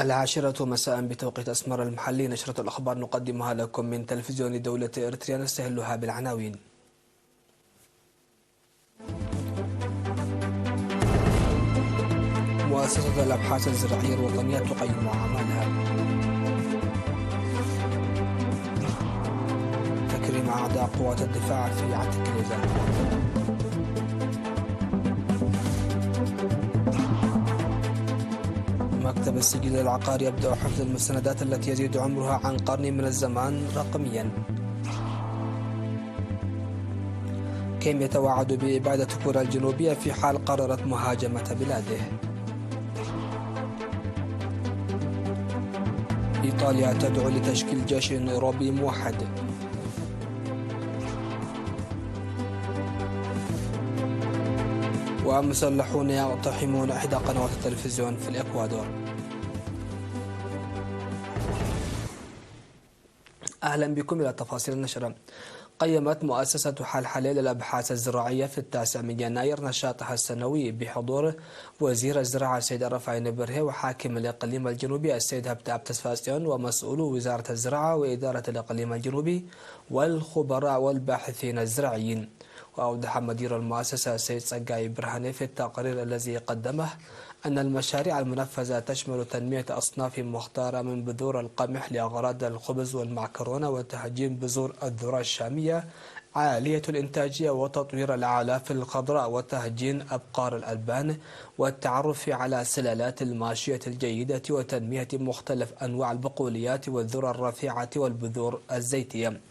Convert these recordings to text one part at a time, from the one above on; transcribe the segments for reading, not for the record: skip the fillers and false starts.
العاشرة مساء بتوقيت أسمر المحلي. نشرة الأخبار نقدمها لكم من تلفزيون دولة إريتريا، نستهلها بالعناوين. مؤسسة الأبحاث الزراعية الوطنية تقيم أعمالها. تكريم أعضاء قوات الدفاع في عتكريزان. مكتب السجل العقاري يبدأ حفظ المستندات التي يزيد عمرها عن قرن من الزمان رقميا. كيم يتوعد بإبادة كوريا الجنوبية في حال قررت مهاجمة بلاده. إيطاليا تدعو لتشكيل جيش أوروبي موحد. ومسلحون يقتحمون إحدى قنوات التلفزيون في الإكوادور. أهلا بكم إلى تفاصيل النشرة. قيمت مؤسسة حلحلة للأبحاث الزراعية في 9 يناير نشاطها السنوي بحضور وزير الزراعة السيد رفعين برهي وحاكم الإقليم الجنوبي السيد هبتاب تسفاسيون ومسؤولو وزارة الزراعة وإدارة الإقليم الجنوبي والخبراء والباحثين الزراعيين. وأوضح مدير المؤسسة السيد سقاي برهاني في التقرير الذي قدمه أن المشاريع المنفذة تشمل تنمية أصناف مختارة من بذور القمح لأغراض الخبز والمعكرونة وتهجين بذور الذرة الشامية عالية الإنتاجية وتطوير الأعلاف الخضراء وتهجين أبقار الألبان والتعرف على سلالات الماشية الجيدة وتنمية مختلف أنواع البقوليات والذرة الرفيعة والبذور الزيتية.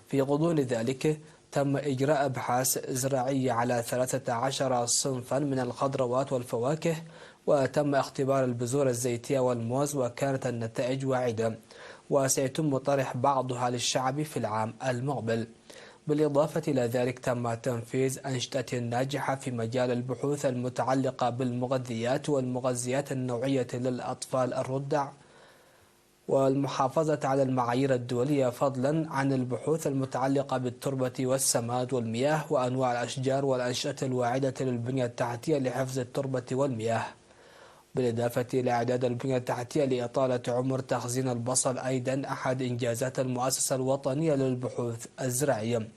في غضون ذلك تم إجراء أبحاث زراعية على 13 صنفا من الخضروات والفواكه، وتم اختبار البذور الزيتية والموز، وكانت النتائج واعدة وسيتم طرح بعضها للشعب في العام المقبل. بالإضافة إلى ذلك تم تنفيذ أنشطة ناجحة في مجال البحوث المتعلقة بالمغذيات والمغذيات النوعية للأطفال الرضع والمحافظة على المعايير الدولية، فضلا عن البحوث المتعلقة بالتربة والسماد والمياه وأنواع الأشجار والأنشطة الواعدة للبنية التحتية لحفظ التربة والمياه. بالإضافة إلى إعداد البنية التحتية لإطالة عمر تخزين البصل، أيضا أحد إنجازات المؤسسة الوطنية للبحوث الزراعية.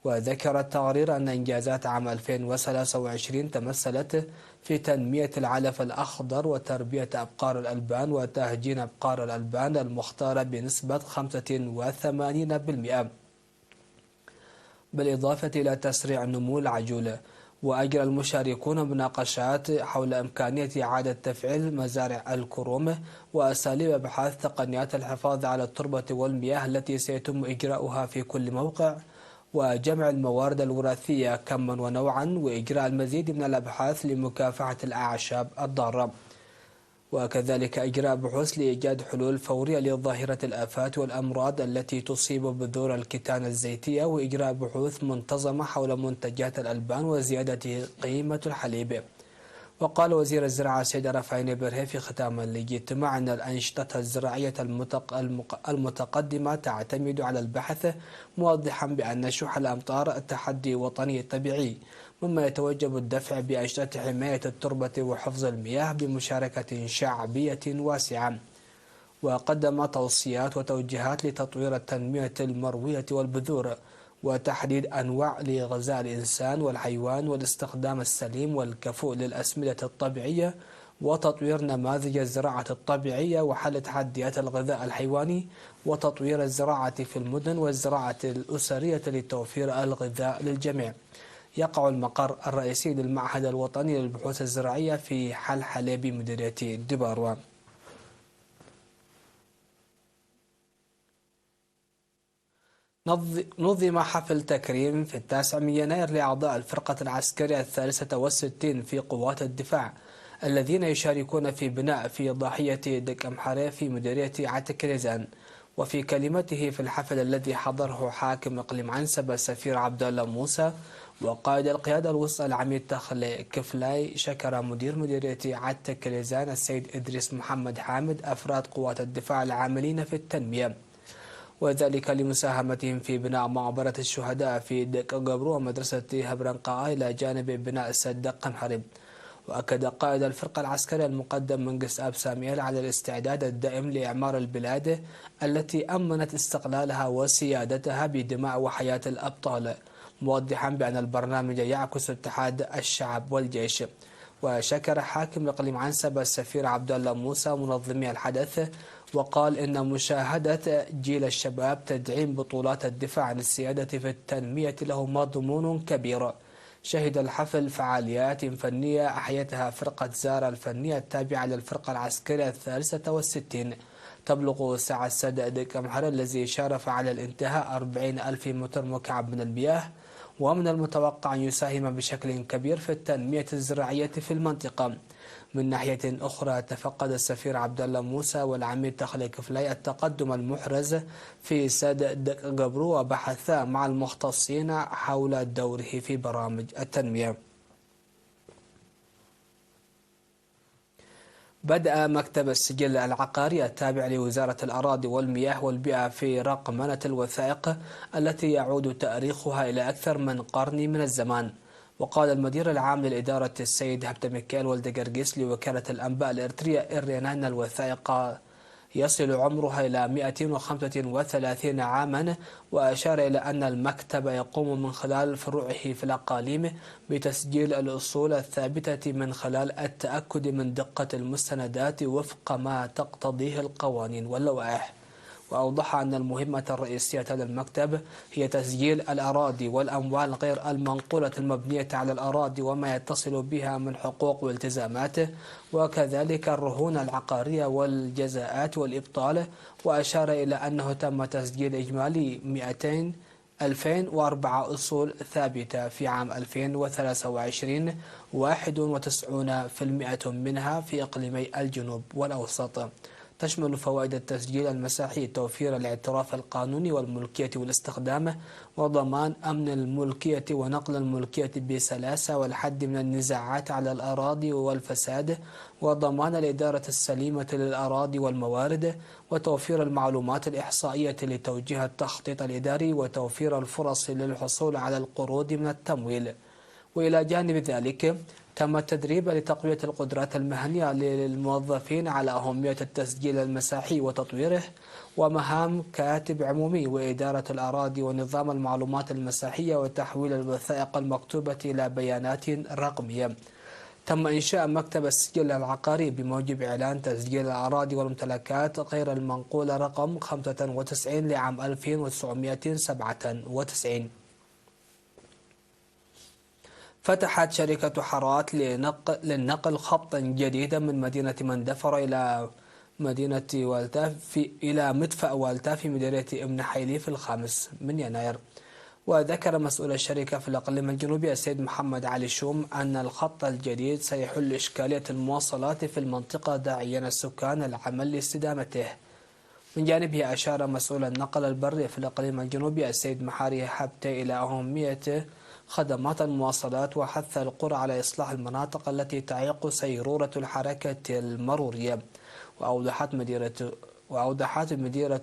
وذكر التقرير أن إنجازات عام 2023 تمثلت في تنمية العلف الأخضر وتربية أبقار الألبان وتهجين أبقار الألبان المختارة بنسبة 85%، بالإضافة إلى تسريع نمو العجولة. وأجرى المشاركون مناقشات حول إمكانية إعادة تفعيل مزارع الكروم وأساليب أبحاث تقنيات الحفاظ على التربة والمياه التي سيتم إجراؤها في كل موقع، وجمع الموارد الوراثية كما ونوعا، وإجراء المزيد من الأبحاث لمكافحة الأعشاب الضارة، وكذلك إجراء بحوث لإيجاد حلول فورية لظاهرة الآفات والأمراض التي تصيب بذور الكتان الزيتية، وإجراء بحوث منتظمة حول منتجات الألبان وزيادة قيمة الحليب. وقال وزير الزراعة السيد رفعين برهي في ختام الاجتماع أن الأنشطة الزراعية المتقدمة تعتمد على البحث، موضحا بأن شح الأمطار تحدي وطني طبيعي، مما يتوجب الدفع بأنشطة حماية التربة وحفظ المياه بمشاركة شعبية واسعة. وقدم توصيات وتوجيهات لتطوير التنمية المروية والبذور وتحديد أنواع لغذاء الإنسان والحيوان والاستخدام السليم والكفؤ للأسمدة الطبيعية وتطوير نماذج الزراعة الطبيعية وحل تحديات الغذاء الحيواني وتطوير الزراعة في المدن والزراعة الأسرية لتوفير الغذاء للجميع. يقع المقر الرئيسي للمعهد الوطني للبحوث الزراعية في حلحلة بمديرية دباروا. نظم حفل تكريم في 9 يناير لأعضاء الفرقة العسكرية 63 في قوات الدفاع الذين يشاركون في بناء في ضاحية دك أمحرة في مديرية عتكريزان. وفي كلمته في الحفل الذي حضره حاكم إقليم عنسبة السفير عبد الله موسى وقائد القيادة الوسطى العميد تخلي كفلاي، شكر مدير مديرية عتكريزان السيد إدريس محمد حامد أفراد قوات الدفاع العاملين في التنمية، وذلك لمساهمتهم في بناء مقبرة الشهداء في دك قبرو ومدرسة هبرنقاء إلى جانب بناء سد قمحرب. وأكد قائد الفرقة العسكرية المقدم منقس آب ساميل على الاستعداد الدائم لإعمار البلاد التي أمنت استقلالها وسيادتها بدماء وحياة الأبطال، موضحا بأن البرنامج يعكس اتحاد الشعب والجيش. وشكر حاكم إقليم عنسبة السفير عبد الله موسى منظمي الحدث، وقال إن مشاهدة جيل الشباب تدعيم بطولات الدفاع عن السيادة في التنمية له مضمون كبير. شهد الحفل فعاليات فنية أحيتها فرقة زارا الفنية التابعة للفرقة العسكرية 63 تبلغ سعة سد كمحر، الذي شارف على الانتهاء 40,000 متر مكعب من المياه، ومن المتوقع أن يساهم بشكل كبير في التنمية الزراعية في المنطقة. من ناحية أخرى، تفقد السفير عبد الله موسى والعميد تخلي كفلي التقدم المحرز في سد قبرو، وبحثا مع المختصين حول دوره في برامج التنمية. بدأ مكتب السجل العقاري التابع لوزارة الأراضي والمياه والبيئة في رقمنة الوثائق التي يعود تاريخها إلى أكثر من قرن من الزمان. وقال المدير العام للإدارة السيد هبت ميكائيل ولد قرقيس لوكالة الأنباء الإرترية إرينا أن الوثائق يصل عمرها إلى 135 عاما، وأشار إلى أن المكتب يقوم من خلال فروعه في الأقاليم بتسجيل الأصول الثابتة من خلال التأكد من دقة المستندات وفق ما تقتضيه القوانين واللوائح. وأوضح أن المهمة الرئيسية للمكتب هي تسجيل الأراضي والأموال غير المنقولة المبنية على الأراضي وما يتصل بها من حقوق والتزامات، وكذلك الرهون العقارية والجزاءات والإبطال. وأشار إلى أنه تم تسجيل إجمالي 2004 أصول ثابتة في عام 2023، 91% منها في إقليمي الجنوب والأوسط. تشمل فوائد التسجيل المساحي توفير الاعتراف القانوني والملكية والاستخدام، وضمان أمن الملكية ونقل الملكية بسلاسة، والحد من النزاعات على الأراضي والفساد، وضمان الإدارة السليمة للأراضي والموارد، وتوفير المعلومات الإحصائية لتوجيه التخطيط الإداري، وتوفير الفرص للحصول على القروض من التمويل. وإلى جانب ذلك تم التدريب لتقوية القدرات المهنية للموظفين على أهمية التسجيل المساحي وتطويره، ومهام كاتب عمومي وإدارة الأراضي ونظام المعلومات المساحية وتحويل الوثائق المكتوبة إلى بيانات رقمية. تم إنشاء مكتب السجل العقاري بموجب إعلان تسجيل الأراضي والممتلكات غير المنقولة رقم 95 لعام 1997. فتحت شركة حارات للنقل خطا جديدا من مدينة مندفر إلى مدينة والتاف إلى مدفأ والتاف في مديرية ابن حيلي في 5 يناير. وذكر مسؤول الشركة في الإقليم الجنوبي السيد محمد علي شوم أن الخط الجديد سيحل إشكالية المواصلات في المنطقة، داعيا السكان العمل لاستدامته. من جانبه أشار مسؤول النقل البري في الإقليم الجنوبي السيد محاري حبتي إلى أهمية خدمات المواصلات، وحث القرى على إصلاح المناطق التي تعيق سيرورة الحركة المرورية. وأوضحت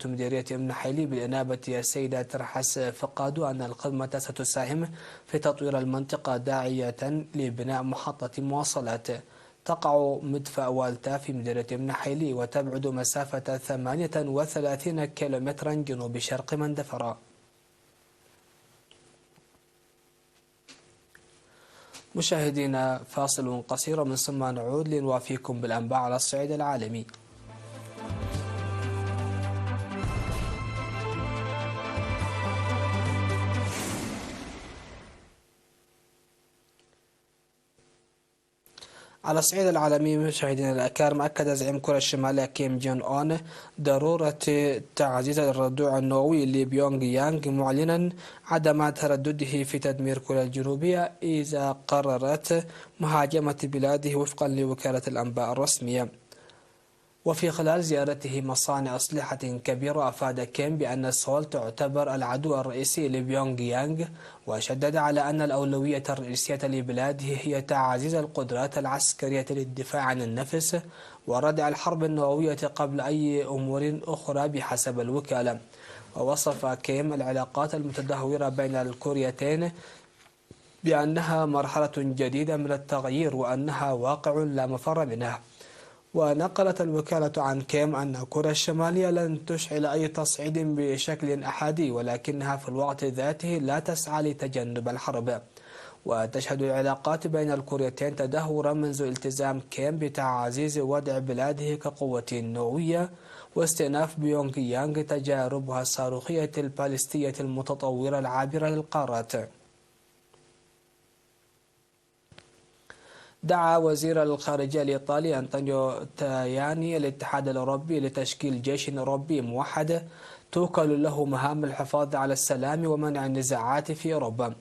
مديرية ابن حيلي بالإنابة السيدة ترحس فقاد أن الخدمة ستساهم في تطوير المنطقة، داعية لبناء محطة مواصلات تقع مدفأ والتا في مديرية ابن حيلي، وتبعد مسافة 38 كيلومترا جنوب شرق مندفرة. مشاهدينا، فاصل قصير من ثم نعود لنوافيكم بالأنباء على الصعيد العالمي. على الصعيد العالمي مشاهدينا الأكارم، أكد زعيم كوريا الشمالية كيم جون أون ضرورة تعزيز الردوع النووي لبيونغ يانغ، معلنا عدم تردده في تدمير كوريا الجنوبية إذا قررت مهاجمة بلاده وفقا لوكالة الأنباء الرسمية. وفي خلال زيارته مصانع أسلحة كبيرة، أفاد كيم بأن سول تعتبر العدو الرئيسي لبيونغ يانغ، وشدد على أن الأولوية الرئيسية لبلاده هي تعزيز القدرات العسكرية للدفاع عن النفس وردع الحرب النووية قبل أي أمور أخرى بحسب الوكالة. ووصف كيم العلاقات المتدهورة بين الكوريتين بأنها مرحلة جديدة من التغيير وأنها واقع لا مفر منه. ونقلت الوكالة عن كيم أن كوريا الشمالية لن تشعل أي تصعيد بشكل أحادي، ولكنها في الوقت ذاته لا تسعى لتجنب الحرب. وتشهد العلاقات بين الكوريتين تدهورا منذ التزام كيم بتعزيز وضع بلاده كقوة نووية واستئناف بيونغ يانغ تجاربها الصاروخية البالستية المتطورة العابرة للقارات. دعا وزير الخارجية الإيطالي أنطونيو تاياني الاتحاد الأوروبي لتشكيل جيش أوروبي موحد توكل له مهام الحفاظ على السلام ومنع النزاعات في أوروبا.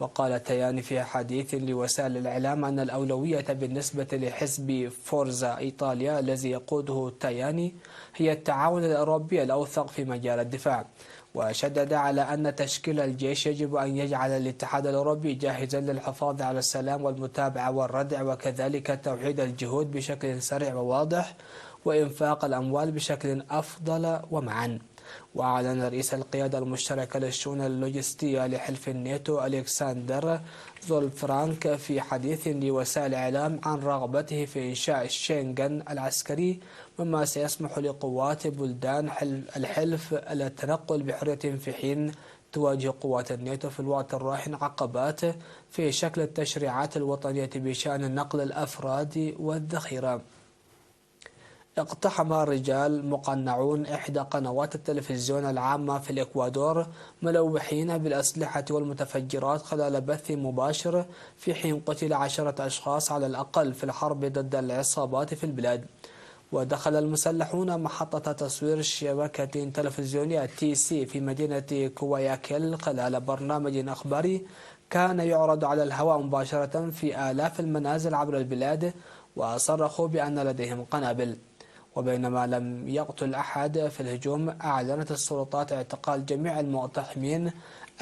وقال تاياني في حديث لوسائل الإعلام أن الأولوية بالنسبة لحزب فورزا إيطاليا الذي يقوده تاياني هي التعاون الأوروبي الأوثق في مجال الدفاع. وشدد على أن تشكيل الجيش يجب أن يجعل الاتحاد الأوروبي جاهزا للحفاظ على السلام والمتابعة والردع، وكذلك توحيد الجهود بشكل سريع وواضح وإنفاق الأموال بشكل أفضل ومعا. وأعلن رئيس القيادة المشتركة للشؤون اللوجستية لحلف الناتو ألكسندر زولفرانك في حديث لوسائل الإعلام عن رغبته في إنشاء الشنغن العسكري، مما سيسمح لقوات بلدان الحلف التنقل بحرية في حين تواجه قوات الناتو في الوقت الراهن عقبات في شكل التشريعات الوطنية بشأن نقل الأفراد والذخيرة. اقتحم رجال مقنعون إحدى قنوات التلفزيون العامة في الإكوادور ملوحين بالأسلحة والمتفجرات خلال بث مباشر، في حين قتل 10 أشخاص على الأقل في الحرب ضد العصابات في البلاد. ودخل المسلحون محطة تصوير شبكة تلفزيونية تي سي في مدينة كواياكيل خلال برنامج أخباري كان يعرض على الهواء مباشرة في آلاف المنازل عبر البلاد، وصرخوا بأن لديهم قنابل. وبينما لم يقتل أحد في الهجوم، أعلنت السلطات اعتقال جميع المقتحمين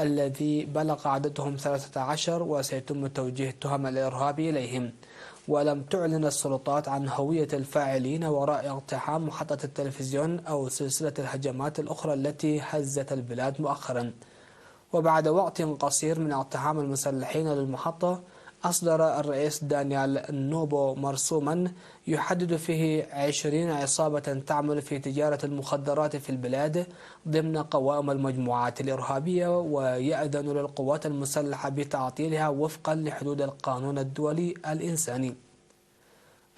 الذي بلغ عددهم 13، وسيتم توجيه التهم الإرهابي إليهم. ولم تعلن السلطات عن هوية الفاعلين وراء اقتحام محطة التلفزيون أو سلسلة الهجمات الأخرى التي هزت البلاد مؤخرا. وبعد وقت قصير من اقتحام المسلحين للمحطة، أصدر الرئيس دانيال نوبو مرسوما يحدد فيه 20 عصابة تعمل في تجارة المخدرات في البلاد ضمن قوائم المجموعات الإرهابية، ويأذن للقوات المسلحة بتعطيلها وفقا لحدود القانون الدولي الإنساني.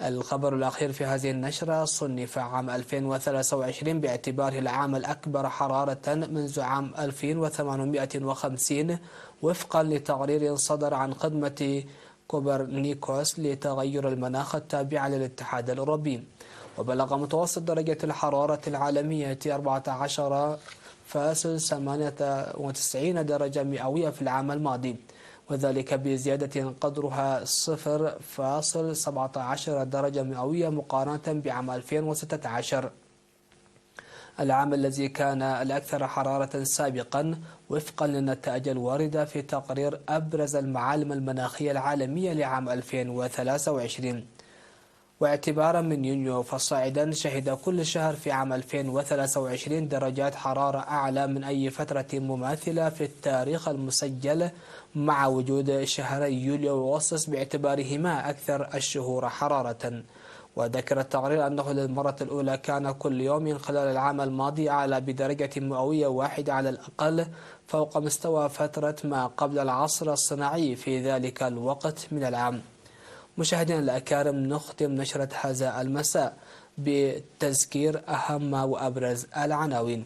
الخبر الأخير في هذه النشرة صنف عام 2023 باعتباره العام الأكبر حرارة منذ عام 2850 وفقا لتقرير صدر عن خدمة كوبرنيكوس لتغير المناخ التابعة للاتحاد الأوروبي. وبلغ متوسط درجة الحرارة العالمية 14.98 درجة مئوية في العام الماضي، وذلك بزيادة قدرها 0.17 درجة مئوية مقارنة بعام 2016، العام الذي كان الأكثر حرارة سابقا وفقا للنتائج الواردة في تقرير أبرز المعالم المناخية العالمية لعام 2023. واعتبارا من يونيو فصاعدا، شهد كل شهر في عام 2023 درجات حرارة أعلى من أي فترة مماثلة في التاريخ المسجل، مع وجود شهري يوليو وأغسطس باعتبارهما أكثر الشهور حرارة. وذكر التقرير أنه للمرة الأولى كان كل يوم خلال العام الماضي أعلى بدرجة مئوية واحدة على الأقل فوق مستوى فترة ما قبل العصر الصناعي في ذلك الوقت من العام. مشاهدينا الأكارم، نختم نشرة هذا المساء بتذكير أهم وأبرز العناوين.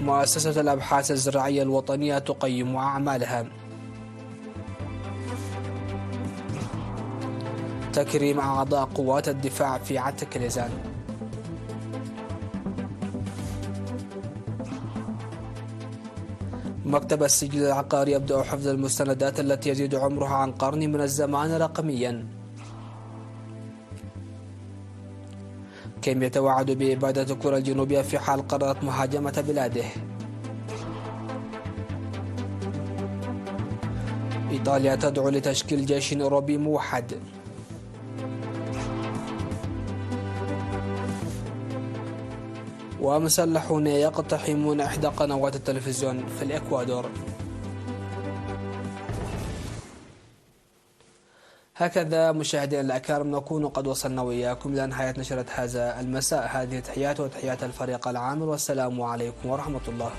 مؤسسة الأبحاث الزراعية الوطنية تقيم أعمالها. تكريم أعضاء قوات الدفاع في عتكليزان. مكتب السجل العقاري يبدأ حفظ المستندات التي يزيد عمرها عن قرن من الزمان رقميا. كيم يتوعد بإبادة كوريا الجنوبية في حال قررت مهاجمة بلاده. إيطاليا تدعو لتشكيل جيش أوروبي موحد. ومسلحون يقتحمون إحدى قنوات التلفزيون في الإكوادور. هكذا مشاهدينا الأكارم نكون قد وصلنا وإياكم إلى نهاية نشرة هذا المساء. هذه تحيات وتحيات الفريق العامل، والسلام عليكم ورحمة الله.